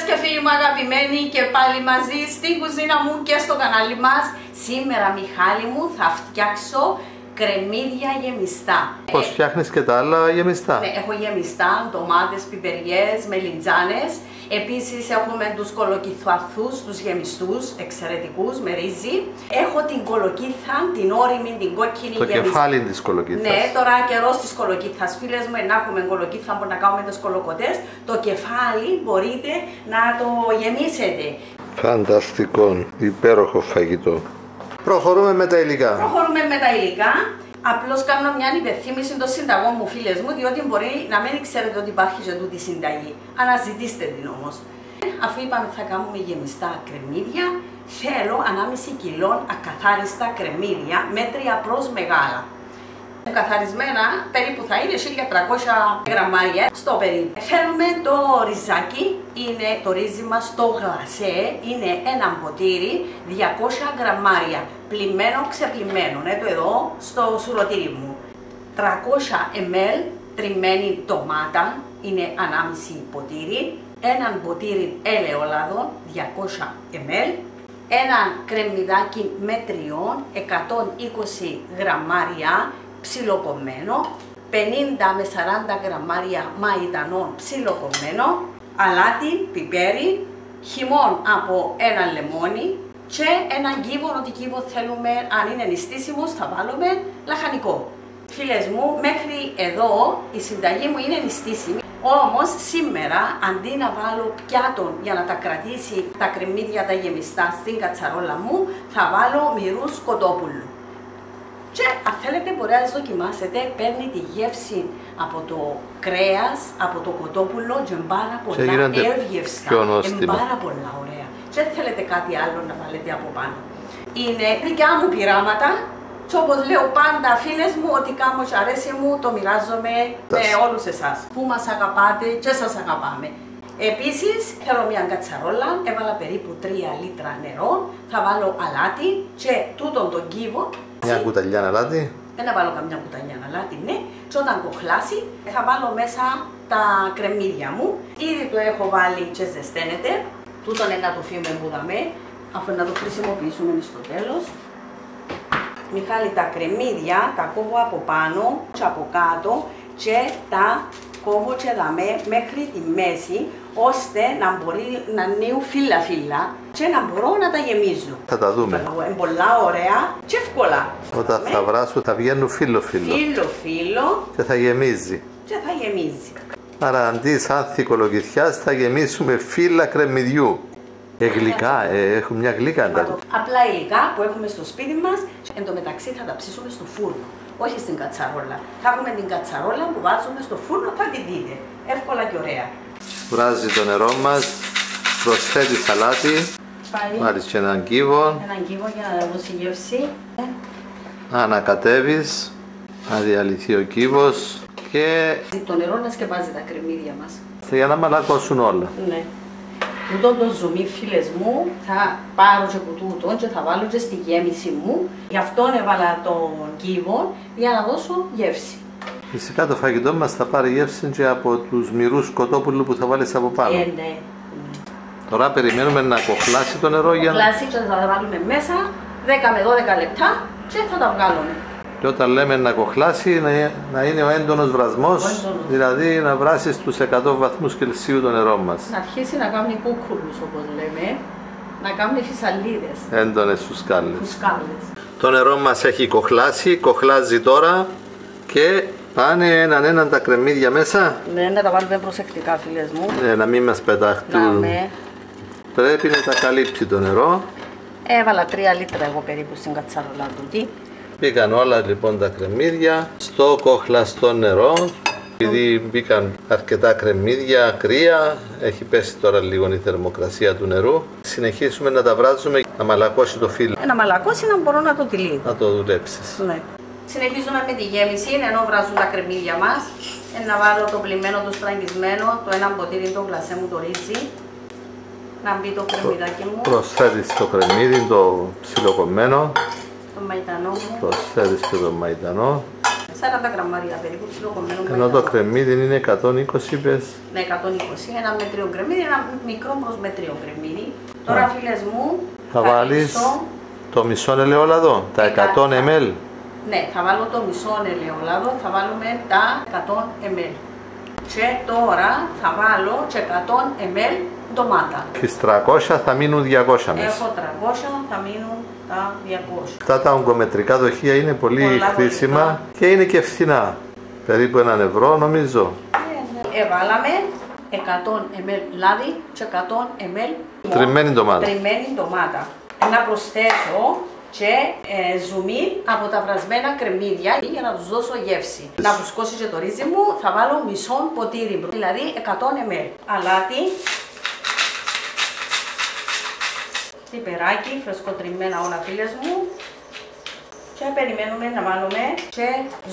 και φίλοι μου αγαπημένοι, και πάλι μαζί στην κουζίνα μου και στο κανάλι μας. Σήμερα, Μιχάλη μου, θα φτιάξω κρεμμύδια γεμιστά. Πώς φτιάχνεις και τα άλλα γεμιστά? Ναι, έχω γεμιστά, ντομάτες, πιπεριές, μελιτζάνες. Επίσης έχουμε τους κολοκυθαθούς, τους γεμιστούς, εξαιρετικούς, με ρύζι. Έχω την κολοκύθα, την όριμη, την κόκκινη το γεμιστή. κεφάλι της κολοκύθας. Ναι, τώρα καιρός της κολοκύθας. Φίλες μου, να έχουμε κολοκύθα που να κάνουμε τις κολοκοτές. Το κεφάλι μπορείτε να το γεμίσετε. Φανταστικό, υπέροχο φαγητό. Προχωρούμε με τα υλικά. Προχωρούμε με τα υλικά. Απλώς κάνω μια υπενθύμηση των συνταγών μου, φίλες μου, διότι μπορεί να μην ξέρετε ότι υπάρχει και τούτη συνταγή. Αναζητήστε την όμως. Αφού είπαμε θα κάνουμε γεμιστά κρεμμύδια, θέλω 1,5 κιλό ακαθάριστα κρεμμύδια, μέτρια προς μεγάλα. Καθαρισμένα περίπου θα είναι 1300 γραμμάρια στο περίπου. Θέλουμε το ριζάκι, είναι το ρύζι μας το γλασέ, είναι ένα ποτήρι 200 γραμμάρια, πλημμένο ξεπλημμένο, το εδώ στο σουρωτήρι μου. 300 ml τριμμένη ντομάτα, είναι 1,5 ποτήρι, έναν ποτήρι ελαιόλαδο 200 ml, ένα κρεμμυδάκι μετριών 120 γραμμάρια ψιλοκομμένο, 50 με 40 γραμμάρια μαϊντανών ψιλοκομμένο, αλάτι, πιπέρι, χυμόν από ένα λεμόνι και έναν κύβο, ό,τι κύβο θέλουμε, αν είναι νηστίσιμος θα βάλουμε λαχανικό. Φίλες μου, μέχρι εδώ η συνταγή μου είναι νηστίσιμη, όμως σήμερα αντί να βάλω πιάτον για να τα κρατήσει τα κρεμμύδια τα γεμιστά στην κατσαρόλα μου, θα βάλω μυρούς κοτόπουλου. Και αν θέλετε μπορεί να δοκιμάσετε, παίρνει τη γεύση από το κρέας, από το κοτόπουλο και πάρα πολλά εύγευστα, πάρα πολλά ωραία. Και δεν θέλετε κάτι άλλο να βάλετε από πάνω. Είναι δικιά μου πειράματα και όπως λέω πάντα, φίλες μου, ότι κάνω και αρέσει μου, το μοιράζομαι με όλους εσάς που μας αγαπάτε και σας αγαπάμε. Επίσης θέλω μια κατσαρόλα, έβαλα περίπου 3 λίτρα νερό, θα βάλω αλάτι και τούτον τον κύβο. Μια κουταλιά αλάτι. Να βάλω καμιά κουταλιά αλάτι, ναι. Και όταν κοχλάσει θα βάλω μέσα τα κρεμμύδια μου. Ήδη το έχω βάλει και ζεσταίνεται. Τούτον να το φύγουμε που δαμε, αφού να το χρησιμοποιήσουμε στο τέλος. Μιχάλη, τα κρεμμύδια τα κόβω από πάνω και από κάτω και τα κόβω και δαμέ μέχρι τη μέση, ώστε να μπορεί να νιου φύλλα-φύλλα και να μπορώ να τα γεμίζω. Θα τα δούμε. Είναι πολλά ωραία και εύκολα. Όταν θα βράσουν θα βγαίνουν φύλλο-φύλλο. Φύλλο-φύλλο. Και θα γεμίζει. Και θα γεμίζει. Άρα αντί σαν θικολογηθιάς θα γεμίσουμε φύλλα κρεμμυδιού. Γλυκά, έχουμε μια γλύκα αντάλληλα. Απλά υλικά που έχουμε στο σπίτι μας, εν τω μεταξύ θα τα ψήσουμε στο φούρνο. Όχι στην κατσαρόλα. Θα έχουμε την κατσαρόλα που βάζουμε στο φούρνο, θα τη δείτε. Εύκολα και ωραία. Βράζει το νερό μας, προσθέτει αλάτι, βάλεις και έναν κύβο. Έναν κύβο για να δώσει γεύση. Ανακατεύεις, να διαλυθεί ο κύβος και... Το νερό να σκεπάζει τα κρεμμύδια μας. Για να μαλακώσουν όλα. Ναι. Τούτο το ζουμί, φίλες μου, θα πάρω και από τούτο και θα βάλω και στη γέμιση μου. Γι' αυτό έβαλα τον κύβο για να δώσω γεύση. Φυσικά το φαγητό μας θα πάρει γεύση και από τους μυρούς κοτόπουλου που θα βάλεις από πάνω. Ναι. Τώρα περιμένουμε να κοχλάσει το νερό για να... Κοχλάσει και θα τα βάλουμε μέσα 10 με 12 λεπτά και θα τα βγάλουμε. Και όταν λέμε να κοχλάσει, να είναι ο έντονος βρασμός, δηλαδή να βράσει στους 100 βαθμούς Κελσίου το νερό μας. Να αρχίσει να κάνει κούκκουλους, όπως λέμε, να κάνει φυσαλίδες. Έντονες φουσκάλες. Το νερό μας έχει κοχλάσει, κοχλάζει τώρα και πάνε έναν τα κρεμμύδια μέσα. Ναι, να τα βάλουμε προσεκτικά, φίλες μου. Ναι, να μην μας πεταχτούν. Πρέπει να τα καλύψει το νερό. Έβαλα 3 λίτρα εγώ περίπου στην κατσαρόλα τούτη. Μπήκαν όλα λοιπόν τα κρεμμύδια στο κοχλαστό νερό. Επειδή μπήκαν αρκετά κρεμμύδια, κρύα, έχει πέσει τώρα λίγο η θερμοκρασία του νερού. Συνεχίσουμε να τα βράζουμε να μαλακώσει το φύλλο. Να μαλακώσει, να μπορώ να το τυλίγω. Να το δουλέψεις. Ναι. Συνεχίζουμε με τη γέμιση, ενώ βράζουν τα κρεμμύδια μας. Να βάλω το πλημμένο, το στραγγισμένο, το ένα ποτήρι το γλασέ μου το ρύζι. Να μπει το κρεμμυδάκι μου. Προσθέτεις το κρεμμύδι, το ψιλοκομμένο. Το μαϊντανό μου. Προσθέτεις και το μαϊντανό. 40 γραμμάρια περίπου ψιλοκομμένο. Ενώ το κρεμμύδι είναι 120 είπες. Ναι, 120. Ένα μετρίο κρεμμύδι, ένα μικρό προς μετρίο κρεμμύδι. Τώρα φίλες μου, θα βάλεις το μισό ελαιόλαδο, τα 100 ml. Ναι, θα βάλω το μισό ελαιόλαδο, θα βάλουμε τα 100 ml. Και τώρα θα βάλω και 100 ml ντομάτα. Στις 300 θα μείνουν 200 μέσα. Έχω 300, θα μείνουν τα 200. Αυτά τα ογκομετρικά δοχεία είναι πολύ χρήσιμα και είναι και φθηνά. Περίπου €1 νομίζω. Έβαλαμε 100 ml λάδι και 100 ml τριμμένη ντομάτα. Να προσθέσω και ζουμί από τα βρασμένα κρεμμύδια για να τους δώσω γεύση. Να φουσκώσει και το ρύζι μου θα βάλω μισό ποτήρι, δηλαδή 100 ml. Αλάτι, πιπεράκι, φρεσκοτριμμένα όλα φίλες μου. Και περιμένουμε να βάλουμε και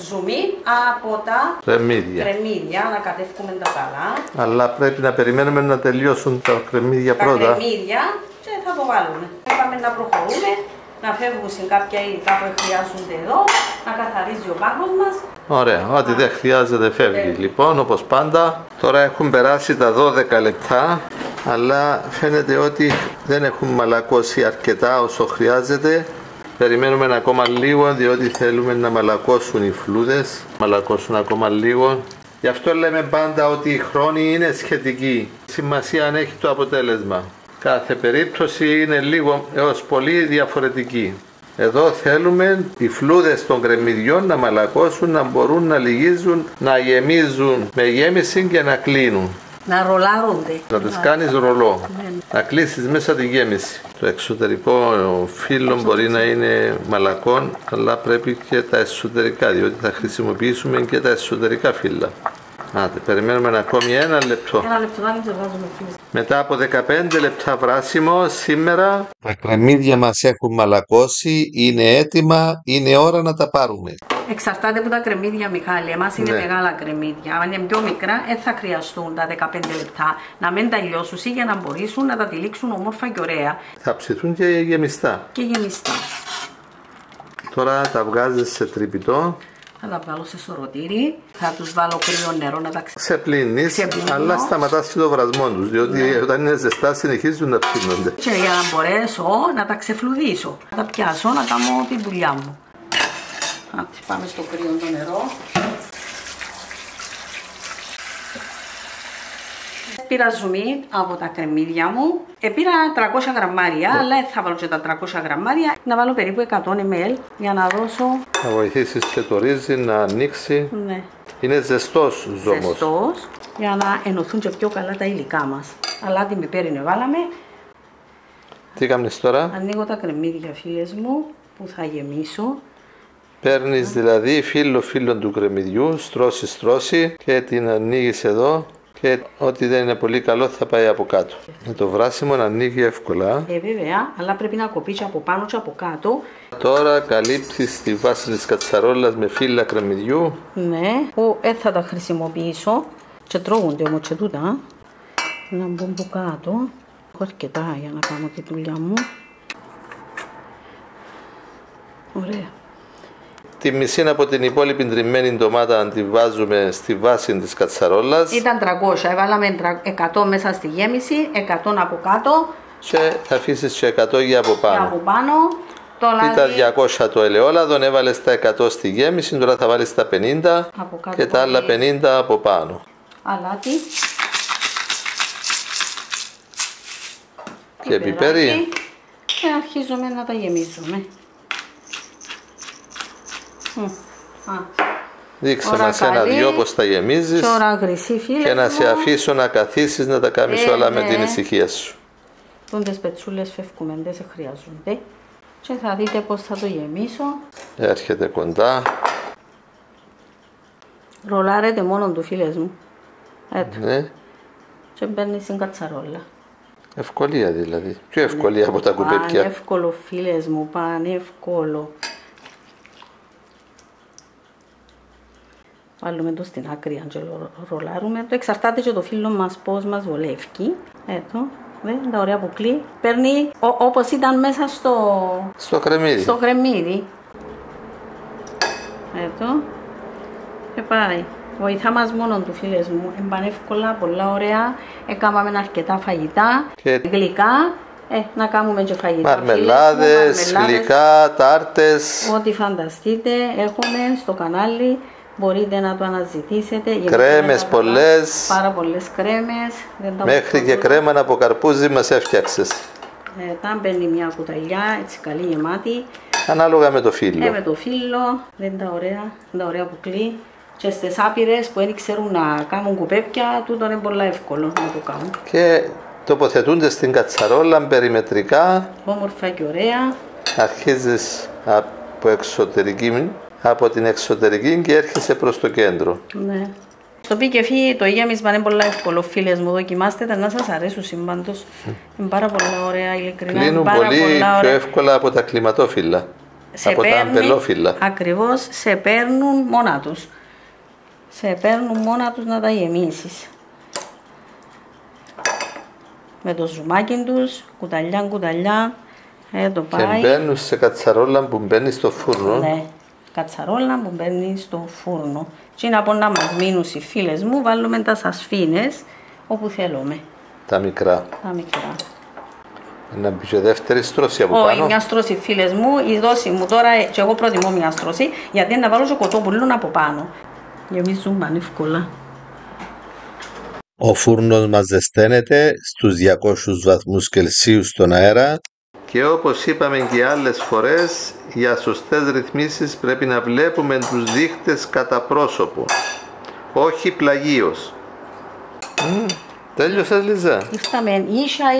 ζουμί από τα κρεμμύδια, να κατεύχουμε τα καλά. Αλλά πρέπει να περιμένουμε να τελειώσουν τα κρεμμύδια πρώτα. Τα κρεμμύδια και θα το βάλουμε. Είπαμε να προχωρούμε, να φεύγουν σε κάποια υλικά που χρειάζονται εδώ, να καθαρίζει ο πάγκος μας. Ωραία, ό,τι δεν χρειάζεται φεύγει. Λοιπόν, όπως πάντα, τώρα έχουν περάσει τα 12 λεπτά, αλλά φαίνεται ότι δεν έχουν μαλακώσει αρκετά όσο χρειάζεται. Περιμένουμε ακόμα λίγο, διότι θέλουμε να μαλακώσουν οι φλούδες, μαλακώσουν ακόμα λίγο. Γι' αυτό λέμε πάντα ότι η χρόνη είναι σχετική. Σημασία αν έχει το αποτέλεσμα. Κάθε περίπτωση είναι λίγο έως πολύ διαφορετική. Εδώ θέλουμε οι φλούδες των κρεμμυδιών να μαλακώσουν, να μπορούν να λυγίζουν, να γεμίζουν με γέμιση και να κλείνουν. Να ρολάρονται. Να τις κάνεις ρολό. Να κλείσεις μέσα τη γέμιση. Το εξωτερικό φύλλο μπορεί να είναι μαλακόν, αλλά πρέπει και τα εσωτερικά, διότι θα χρησιμοποιήσουμε και τα εσωτερικά φύλλα. Περιμένουμε ακόμη ένα λεπτό. Ένα λεπτό, βάζουμε φίλες. Μετά από 15 λεπτά βράσιμο, σήμερα τα κρεμμύδια μας έχουν μαλακώσει, είναι έτοιμα, είναι ώρα να τα πάρουμε. Εξαρτάται από τα κρεμμύδια, Μιχάλη. Εμάς είναι μεγάλα κρεμμύδια. Αν είναι πιο μικρά, δεν θα χρειαστούν τα 15 λεπτά. Να μην τα λιώσουν για να μπορέσουν να τα τυλίξουν όμορφα και ωραία. Θα ψηθούν και γεμιστά. Τώρα τα βγάζεις σε τρυπητό. Θα τα βγάλω σε σωρωτήρι. Θα τους βάλω κρύο νερό να τα ξεπλύνεις, αλλά σταματάς και το βρασμό τους, διότι όταν είναι ζεστά συνεχίζουν να ψήνονται. Και για να μπορέσω να τα ξεφλουδίσω, να τα πιάσω, να κάνω τη δουλειά μου. Πάμε στο κρύο το νερό. Πήρα ζουμί από τα κρεμμύδια μου. Πήρα 300 γραμμάρια, αλλά θα βάλω και τα 300 γραμμάρια. Να βάλω περίπου 100 ml για να δώσω. Θα βοηθήσεις και το ρύζι να ανοίξει. Ναι. Είναι ζεστός όμως. Ζεστός, για να ενωθούν και πιο καλά τα υλικά μας. Αλάτι με πέρινε βάλαμε. Τι κάνεις τώρα? Ανοίγω τα κρεμμύδια, φίλες μου, που θα γεμίσω. Παίρνεις δηλαδή φύλλο του κρεμμυδιού, στρώση και την ανοίγεις εδώ και ό,τι δεν είναι πολύ καλό θα πάει από κάτω. Με το βράσιμο να ανοίγει εύκολα. Βέβαια, αλλά πρέπει να κοπεί και από πάνω και από κάτω. Τώρα καλύπτεις τη βάση της κατσαρόλας με φύλλα κρεμμυδιού. Ναι, που θα τα χρησιμοποιήσω και τρώγονται όμως και τούτα. Να μπουν από κάτω. Έχω αρκετά για να κάνω τη δουλειά μου. Ωραία. Τη μισή από την υπόλοιπη τριμμένη ντομάτα να τη βάζουμε στη βάση της κατσαρόλας. Ήταν 300, έβαλαμε 100 μέσα στη γέμιση, 100 από κάτω. Και θα αφήσεις και 100 για από πάνω. Από πάνω. Ήταν 200 το ελαιόλαδο, έβαλες τα 100 στη γέμιση, τώρα θα βάλεις τα 50 και τα άλλα 50 από πάνω. Αλάτι. Και πιπέρι. Και αρχίζουμε να τα γεμίζουμε. Δείξε μας ένα-δυο πως τα γεμίζεις και να σε αφήσω να καθίσεις να τα κάνεις όλα με την ησυχία σου. Τούντες πετσούλες φεύγουμε, δεν σε χρειάζονται. Και θα δείτε πως θα το γεμίσω. Έρχεται κοντά. Ρολάρετε μόνο του, φίλες μου. Έτσι. Ναι. Και μπαίνει στην κατσαρόλα. Ευκολία δηλαδή. Πιο ευκολία από τα κουπέπια. Πανεύκολο, φίλες μου, πανεύκολο. Βάλουμε το στην άκρη αν και ρολάρουμε. Το εξαρτάται και το φύλλο μας πώς μας βολεύει. Εδώ, τα ωραία που κλεί. Παίρνει όπως ήταν μέσα στο κρεμμύδι. Στο κρεμμύδι. Εδώ. Πάει. Βοηθά μας μόνο του, φίλες μου. Εμπανεύκολα, πολλά ωραία. Έκαναμε αρκετά φαγητά, Και γλυκά. Να κάνουμε και φαγητά. μαρμελάδες, γλυκά, τάρτες. Ό,τι φανταστείτε έχουμε στο κανάλι. Μπορείτε να το αναζητήσετε. Κρέμες πολλές. Πάρα πολλές κρέμες. Μέχρι και κρέμα από καρπούζι μας έφτιαξες. Τα μπαίνει μια κουταλιά, έτσι καλή γεμάτη. Ανάλογα με το φύλλο. Με το φύλλο, δεν τα ωραία που κλεί. Και στις άπειρες που δεν ξέρουν να κάνουν κουπέπια, τούτο είναι πολύ εύκολο να το κάνουν. Και τοποθετούνται στην κατσαρόλα περιμετρικά. Όμορφα και ωραία. Αρχίζεις από την εξωτερική και έρχεσαι προς το κέντρο. Ναι. Στο πι και φι το γέμισμα είναι πολύ εύκολο, φίλες μου. Δοκιμάστε τα, να σας αρέσουν συμπάντως. Είναι πάρα πολύ ωραία, ειλικρινά. Κλείνουν πολύ πιο εύκολα από τα κλιματόφυλλα. Από τα αμπελόφυλλα. Ακριβώς, σε παίρνουν μόνα τους. Σε παίρνουν μόνα τους να τα γεμίσεις. Με το ζουμάκι τους, κουταλιά, το πάει. Και μπαίνουν σε κατσαρόλα που μπαίνει στο φούρνο. Ναι, κατσαρόλα που μπαίνει στο φούρνο. Και να πω να μας μείνουν οι φίλες μου, βάλουμε τα σασφίνες όπου θέλουμε. Τα μικρά. Τα μικρά. Να μπει και δεύτερη στρώση από πάνω. Όχι, μια στρώση, φίλες μου, η δόση μου τώρα, και εγώ προτιμώ μια στρώση, γιατί να βάλω και κοτόπουλο από πάνω. Γεμίζουμε εύκολα. Ο φούρνος μας ζεσταίνεται στους 200 βαθμούς Κελσίου στον αέρα και όπως είπαμε και άλλες φορές, για σωστές ρυθμίσεις πρέπει να βλέπουμε τους δείχτες κατά πρόσωπο, όχι πλαγίως. Τέλειωσες, Λίζα? Ήρθαμε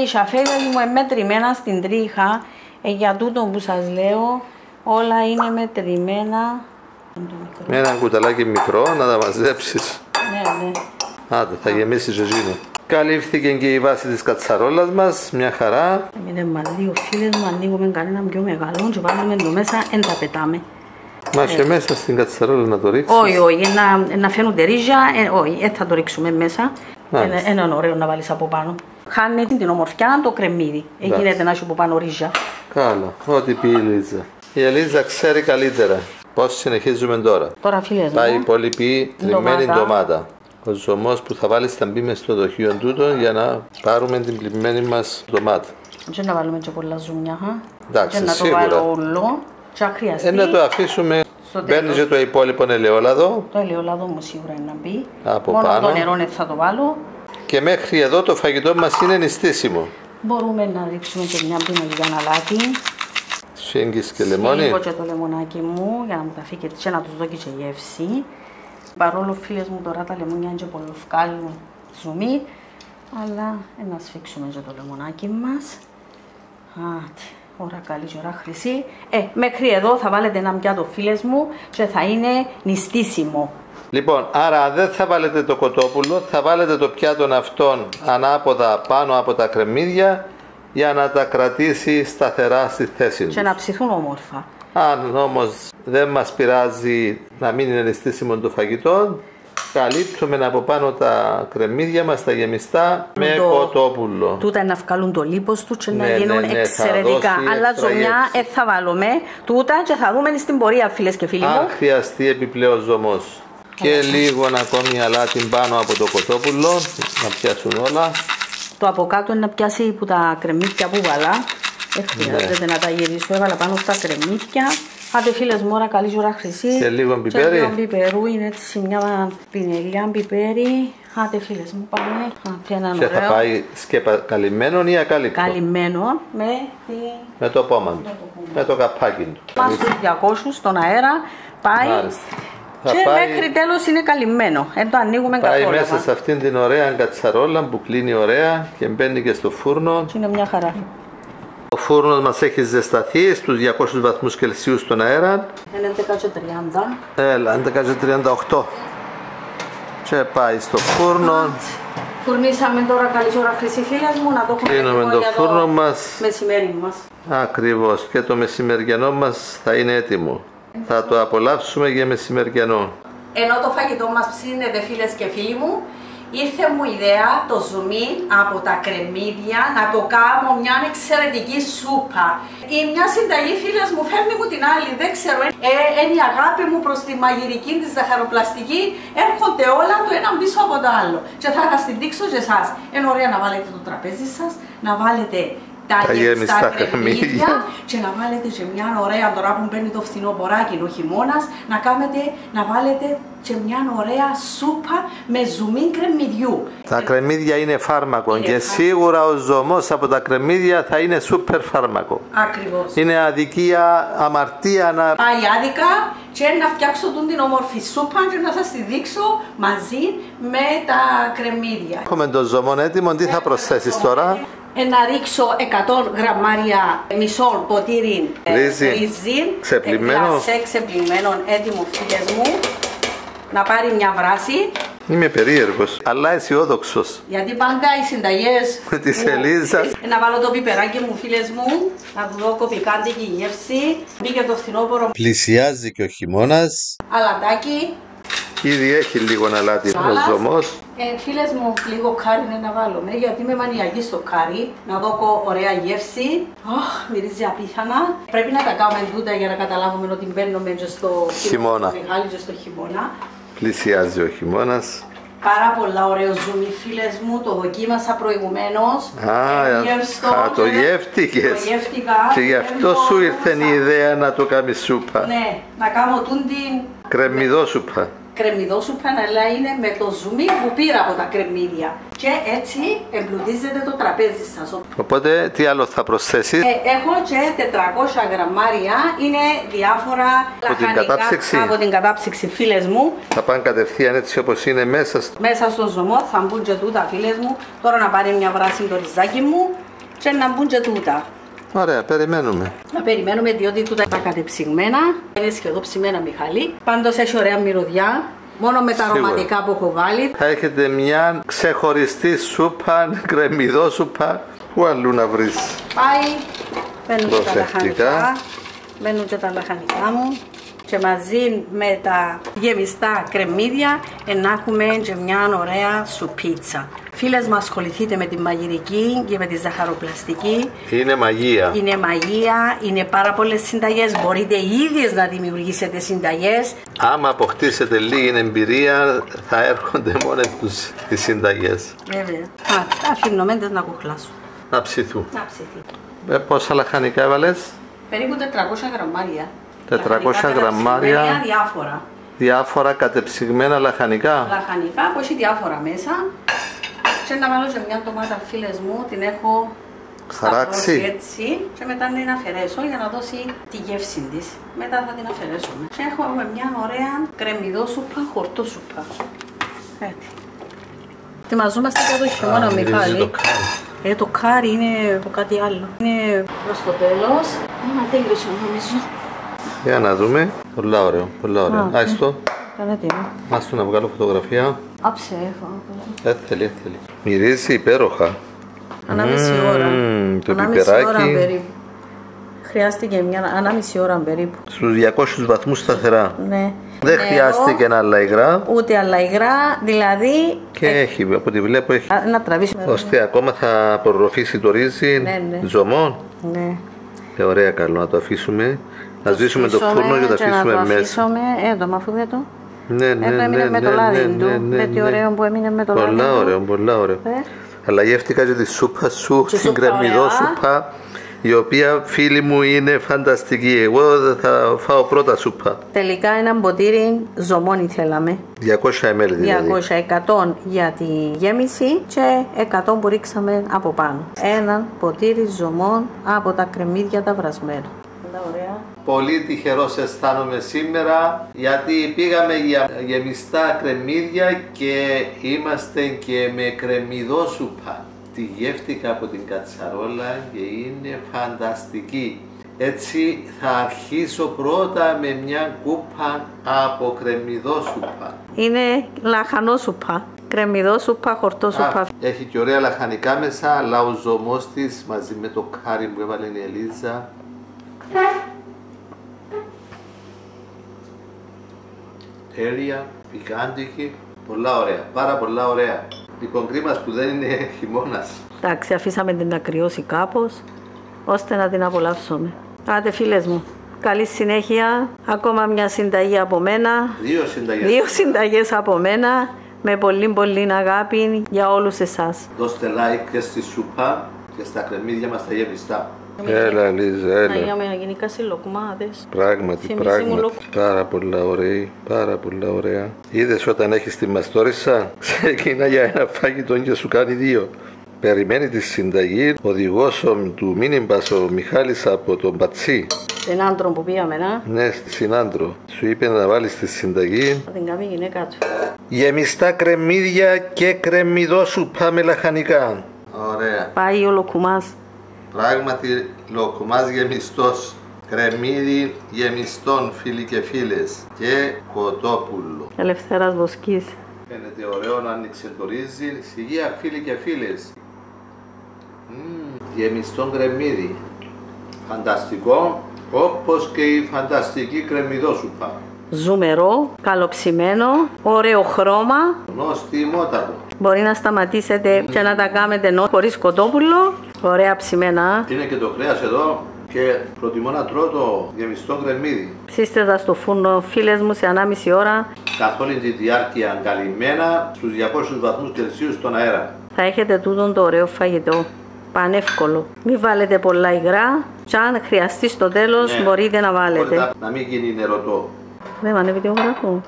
ίσα, φεύγει μου μετρημένα στην τρίχα, για τούτο που σας λέω, όλα είναι μετρημένα. Με ένα κουταλάκι μικρό να τα μαζέψεις. Ναι. Άντε, θα γεμίσει ζεζίνο. Καλύφθηκε και η βάση της κατσαρόλας μας, μια χαρά. Έμεινε μας δύο φίλες μου, ανοίγουμε κανέναν πιο μεγάλο και βάλουμε το μέσα, εν τα πετάμε. Μα και μέσα στην κατσαρόλα να το ρίξεις. Όχι, να φαίνονται ρύζια, όχι, θα το ρίξουμε μέσα. Είναι ωραίο να βάλεις από πάνω. Χάνει την ομορφιά το κρεμμύδι. Γίνεται να έχει από πάνω ρύζια. Καλά, ό,τι πει η Λίζα. Η Ελίζα ξέρει καλύτερα. Πώς συνεχίζουμε τώρα? Τώρα, φίλες μου. Πάει η υπόλοιπη τριμμένη ντομάτα. Ο ζωμός που θα βάλεις θα μπει μες στο δοχείο τούτο για να πάρουμε την πλημμένη μας ντομάτα. Δεν να βάλουμε και πολλά ζουμιά. Εντάξει, να σίγουρα. το βάλω όλο. Και χρειαστεί. Να το αφήσουμε. Μπαίνει και το υπόλοιπο ελαιόλαδο. Το ελαιόλαδο μου σίγουρα είναι να μπει. Από μόνο πάνω. Το νερό θα το βάλω. Και μέχρι εδώ το φαγητό μας είναι νηστίσιμο. Μπορούμε να ρίξουμε και μια πινελιά αλάτι. Σφίγγεις και λεμόνι. Σφίγγω και το λεμονάκι μου για να μου τα φύγει και να τους δω και γεύση. Παρόλο, φίλες μου, τώρα τα λεμόνια είναι και πολύ βγάλουν ζουμί, αλλά να σφίξουμε και το λεμονάκι μας. Ώρα καλή και ώρα χρυσή. Μέχρι εδώ θα βάλετε ένα πιάτο, φίλες μου, και θα είναι νηστίσιμο. Λοιπόν, άρα δεν θα βάλετε το κοτόπουλο, θα βάλετε το πιάτο αυτόν ανάποδα πάνω από τα κρεμμύδια για να τα κρατήσει σταθερά στη θέση τους. Και να ψηθούν όμορφα. Αν όμως δεν μας πειράζει να μην είναι νηστίσιμο το φαγητό, καλύπτουμε από πάνω τα κρεμμύδια μας, τα γεμιστά, με κοτόπουλο. Τούτα να βγάλουν το λίπος του και να γίνουν εξαιρετικά. Αλλά ζωμιά θα βάλουμε τούτα και θα δούμε στην πορεία, φίλες και φίλοι μου. Αν χρειαστεί επιπλέον ζωμός. Και λίγο ακόμη αλάτι πάνω από το κοτόπουλο, να πιάσουν όλα. Το από κάτω είναι να πιάσει που τα κρεμμύδια που βάλα. Χρειάζεται να τα γυρίσω, έβαλα πάνω στα κρεμμύδια. Άντε, φίλες μου, ώρα καλή ώρα χρυσή. Και λίγο πιπέρι. Και λίγο πιπερού, είναι έτσι μια πινελιά πιπέρι. Άντε, φίλες μου, πάμε. Και θα πάει καλυμμένο ή ακάλυπτο? Καλυμμένο με το πόμα του, με το καπάκι του. Μας στους 200 στον αέρα πάει. Και μέχρι τέλος είναι καλυμμένο. Το ανοίγουμε καθόλου. Πάει μέσα σε αυτήν την ωραία κατσαρόλα που κλείνει ωραία και μπαίνει και στο φούρνο. Και είναι μια χαρά. Ο φούρνος μας έχει ζεσταθεί στους 200 βαθμούς Κελσίου στον αέρα. Είναι 11:30. Έλα, 11:38. Και πάει στο φούρνο. Φουρνίσαμε τώρα καλή ώρα χρυσή, φίλες μου, να το έχουμε κλείνουμε το φούρνο μας. Μεσημέρι μας. Ακριβώς, και το μεσημεριανό μας θα είναι έτοιμο. Θα το απολαύσουμε για μεσημεριανό. Ενώ το φαγητό μας ψήνεται, φίλες και φίλοι μου, ήρθε μου η ιδέα το ζουμί από τα κρεμμύδια να το κάνω μια εξαιρετική σούπα. Η μια συνταγή, φίλες μου, φέρνει μου την άλλη, δεν ξέρω. Είναι η αγάπη μου προς τη μαγειρική, τη ζαχαροπλαστική. Έρχονται όλα το ένα πίσω από το άλλο. Και θα σας την δείξω σε εσάς. Είναι ωραία να βάλετε το τραπέζι σας, να βάλετε τα γεμιστά κρεμμύδια και να βάλετε και μια ωραία, τώρα που μπαίνει το φθινοποράκι, ο χειμώνας, να βάλετε και μια ωραία σούπα με ζουμί κρεμμυδιού. Τα κρεμμύδια είναι φάρμακο και σίγουρα ο ζωμός από τα κρεμμύδια θα είναι σούπερ φάρμακο. Ακριβώς. Είναι αδικία, αμαρτία να πάει άδικα και να φτιάξω την όμορφη σούπα και να σας τη δείξω μαζί με τα κρεμμύδια. Έχουμε το ζωμό έτοιμο, τι θα προσθέσεις τώρα? Να ρίξω 100 γραμμάρια μισό ποτήρι ρύζι, ξεπλυμμένο, έτοιμο, φίλες μου, να πάρει μια βράση. Είμαι περίεργος, αλλά αισιόδοξος. Γιατί πάντα οι συνταγές με τη σελίδα. Να βάλω το πιπεράκι μου, φίλες μου, να του δω κοπικάντικη γεύση. Μπήκε το φθινόπωρο. Πλησιάζει και ο χειμώνας. Αλατάκι. Ήδη έχει λίγο αλάτι ο ζωμός. Φίλες μου, λίγο κάρι να βάλουμε, γιατί είμαι μανιακή στο κάρι. Να δω ωραία γεύση. Μυρίζει απίθανα. Πρέπει να τα κάνουμε τούτα για να καταλάβουμε ότι μπαίνουμε και στο χειμώνα. Και στο χειμώνα. Πλησιάζει ο χειμώνας. Πάρα πολλά ωραίο ζουμί, φίλες μου, το δοκίμασα προηγουμένως. Το γεύτηκες. Και γι' αυτό σου ήρθε η ιδέα να το κάνεις σούπα. Ναι, να κάνω την κρεμμυδόσουπα. Κρεμμυδόσουπα, αλλά είναι με το ζουμί που πήρα από τα κρεμμύδια. Και έτσι εμπλουτίζεται το τραπέζι σας. Οπότε τι άλλο θα προσθέσεις? Έχω και 400 γραμμάρια, είναι διάφορα από την κατάψυξη, φίλες μου. Θα πάνε κατευθείαν έτσι όπως είναι μέσα στο ζωμό, θα μπουν και τούτα, φίλες μου. Τώρα να πάρει μια βράση το ριζάκι μου και να μπουν και τούτα. Ωραία, περιμένουμε. Να περιμένουμε, διότι τούτα τα κατεψυγμένα είναι σχεδόν ψημένα, Μιχάλη. Πάντως έχει ωραία μυρωδιά. Μόνο με τα αρωματικά που έχω βάλει. Θα έχετε μια ξεχωριστή σούπα, κρεμμυδόσουπα. Πού αλλού να βρεις? Πάει, μπαίνουν και τα λαχανικά. Μπαίνουν και τα λαχανικά μου. Και μαζί με τα γεμιστά κρεμμύδια να έχουμε και μια ωραία σουπίτσα. Φίλες μου, ασχοληθείτε με τη μαγειρική και με τη ζαχαροπλαστική. Είναι μαγεία. Είναι μαγεία, είναι πάρα πολλές συνταγές. Μπορείτε οι ίδιες να δημιουργήσετε συνταγές. Άμα αποκτήσετε λίγη εμπειρία, θα έρχονται μόνες τους οι συνταγές. Βέβαια. Τα αφήνουμε να κουχλάσουν. Να ψηθούν. Πόσα λαχανικά έβαλες? Περίπου 400 γραμμάρια. 400 γραμμάρια. Διάφορα. Διάφορα κατεψυγμένα λαχανικά. Λαχανικά που έχει διάφορα μέσα. Και να βάλω σε μια ντομάτα, φίλες μου, την έχω χαράξει έτσι και μετά την αφαιρέσω για να δώσει τη γεύση της. Μετά θα την αφαιρέσουμε. Και έχουμε μια ωραία κρεμμυδόσουπα, χορτόσουπα. Έτσι. Ετοιμαζόμαστε για το χειμώνα, Μιχάλη. Το κάρι είναι από κάτι άλλο. Είναι προς το τέλος. Να τέλειωσε, νομίζω. Για να δούμε. Πολλά ωραίο, πολλά ωραίο. Άστο. Κάνετε. Άστο να βγάλω φωτογραφία. Άψε, Έθελε. Μυρίζει υπέροχα. Ανάμιση ώρα. Το πιπεράκι. Χρειάστηκε ανάμιση ώρα περίπου. Στους 200 βαθμούς σταθερά. Ναι. Δεν χρειάστηκε άλλα υγρά. Ούτε άλλα υγρά, δηλαδή. Και έχει, από ό,τι βλέπω έχει. Να τραβήσουμε. Ώστε ακόμα θα απορροφήσει το ρύζι ζωμών. Ναι. Ωραία, καλό να το αφήσουμε. Να σβήσουμε το φούρνο και το αφήσουμε μέσα. Να το αφήσουμε έντομα, αφού δεν το. Ναι. Έμεινε με το λάδι του. Με τι ωραίο που έμεινε με το λάδι του. Πολλά ωραίο. Αλλά γεύτηκα και τη σούπα σου, την κρεμμυδόσουπα, η οποία, φίλοι μου, είναι φανταστική. Εγώ θα φάω πρώτα σούπα. Τελικά ένα ποτήρι ζωμόνι θέλαμε. 200 ml δηλαδή. 200, 100 για τη γέμιση και 100 που ρίξαμε από πάνω. Ένα ποτήρι ζωμών από τα κρεμμύδια τα βρασμένα. Ωραία. Πολύ τυχερός αισθάνομαι σήμερα, γιατί πήγαμε για γεμιστά κρεμμύδια και είμαστε και με κρεμμυδόσουπα. Τη γεύτηκα από την κατσαρόλα και είναι φανταστική. Έτσι θα αρχίσω πρώτα με μια κούπα από κρεμμυδόσουπα. Είναι λαχανόσουπα, κρεμμυδόσουπα, χορτόσουπα. Έχει και ωραία λαχανικά μέσα, αλλά ο ζωμός της μαζί με το κάρι που έβαλε η Ελίζα. Τέλεια, πικάντικη, πολλά ωραία, πάρα πολλά ωραία. Λοιπόν, κρίμα που δεν είναι χειμώνας. Εντάξει, αφήσαμε την να κρυώσει κάπως, ώστε να την απολαύσουμε. Άντε φίλες μου, καλή συνέχεια. Ακόμα μια συνταγή από μένα. Δύο συνταγές από μένα. Με πολύ αγάπη για όλους εσάς. Δώστε like και στη σούπα και στα κρεμμύδια μας τα γεμιστά. Έλα Λίζα, έλα. Να γίνει κάτι λοκμάδες. Πράγματι, πάρα πολλά ωραία, πάρα πολλά ωραία. Είδες όταν έχεις τη μαστόρισα, ξεκινά για ένα φαγητό και σου κάνει δύο. Περιμένει τη συνταγή, οδηγός του Μίνιμπας ο Μιχάλης από τον Πατσί. Την άντρο που πήγαμε, να. Ναι, στη Συνάντρο. Σου είπε να βάλεις τη συνταγή. Θα την κάνει η γυναίκα του. Γεμιστά κρεμμύδια και κρεμμυδόσουπα με λαχανικά. Ωραία. Πάει ο λοκουμάς. Πράγματι, λοκουμάς γεμιστός, κρεμμύδι γεμιστών, φίλοι και φίλες, και κοτόπουλο. Ελευθέρας Βοσκής. Φαίνεται ωραίο να άνοιξε το ρύζι. Σιγεία, φίλοι και φίλες. Γεμιστόν κρεμμύδι. Φανταστικό, όπως και η φανταστική κρεμμυδόσουπα. Ζουμερό, καλοψημένο, ωραίο χρώμα. Νοστιμότατο. Μπορεί να σταματήσετε και να τα κάνετε χωρίς κοτόπουλο. Ωραία ψημένα. Είναι και το κρέας εδώ και προτιμώ να τρώω το γεμιστό κρεμμύδι. Ψήστε τα στο φούρνο, φίλες μου, σε 1,5 ώρα. Καθ' όλη τη διάρκεια καλυμμένα στους 200 βαθμούς Κελσίου στον αέρα. Θα έχετε τούτον το ωραίο φαγητό. Πανεύκολο. Μην βάλετε πολλά υγρά. Και αν χρειαστεί στο τέλος, μπορείτε να βάλετε. Να μην γίνει νερωτό. Δεν μ' ανέβει βιογραφό.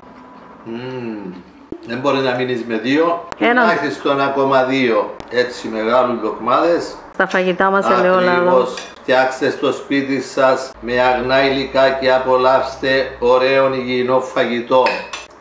Δεν μπορεί να μείνεις με δύο. Τουλάχιστον ακόμα δύο έτσι μεγάλους λοκμάδες. Στα φαγητά μας ελαιόλαδο. Ακριβώς. Φτιάξτε στο σπίτι σας με αγνά υλικά και απολαύστε ωραίο υγιεινό φαγητό.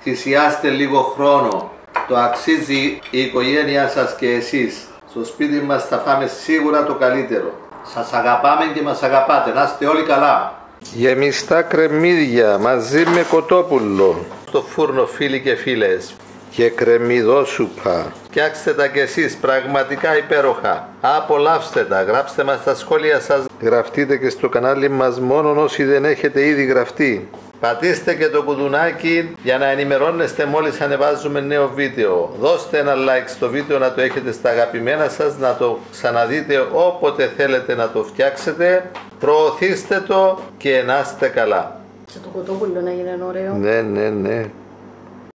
Θυσιάστε λίγο χρόνο. Το αξίζει η οικογένειά σας και εσείς. Στο σπίτι μας θα φάμε σίγουρα το καλύτερο. Σας αγαπάμε και μας αγαπάτε. Να είστε όλοι καλά. Γεμιστά κρεμμύδια μαζί με κοτόπουλο. Στο φούρνο, φίλοι και φίλες. Και κρεμμυδόσουπα. Φτιάξτε τα κι εσείς, πραγματικά υπέροχα. Απολαύστε τα, γράψτε μας στα σχόλια σας. Γραφτείτε και στο κανάλι μας μόνο όσοι δεν έχετε ήδη γραφτεί. Πατήστε και το κουδουνάκι για να ενημερώνεστε μόλις ανεβάζουμε νέο βίντεο. Δώστε ένα like στο βίντεο να το έχετε στα αγαπημένα σας, να το ξαναδείτε όποτε θέλετε να το φτιάξετε. Προωθήστε το και να είστε καλά. Και το κοτόπουλο να γίνει ωραίο. Ναι.